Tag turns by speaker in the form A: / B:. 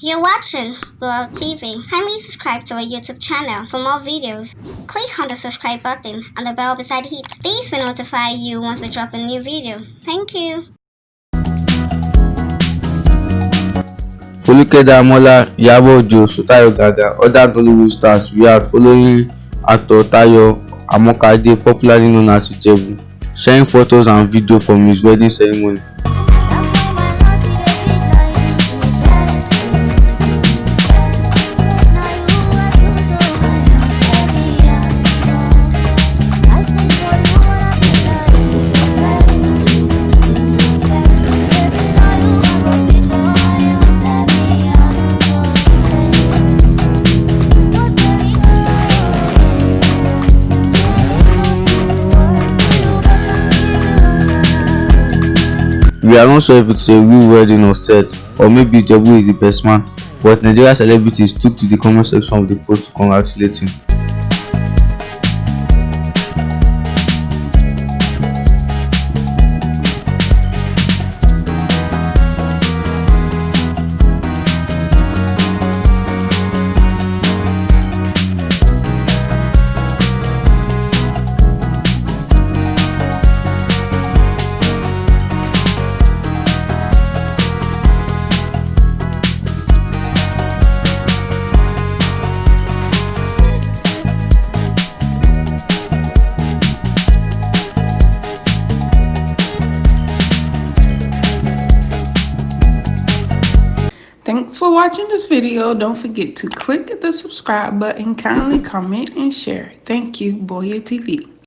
A: You're watching Blowout TV. Kindly subscribe to our YouTube channel for more videos. Click on the subscribe button and the bell beside it. These will notify you once we drop a new video. Thank you.
B: Foluke Daramola Iyabo Ojo, Tayo Gaga, other Nollywood stars react following actor Tayo Amokade, popularly known as Ijebu, sharing photos and video from his wedding ceremony. We are not sure if it's a real wedding or set, or maybe Ijebu is the best man, but Nigerian celebrities took to the comment section of the post to congratulate him.
C: Thanks for watching this video. Don't forget to click the subscribe button, kindly comment and share. Thank you, Boya TV.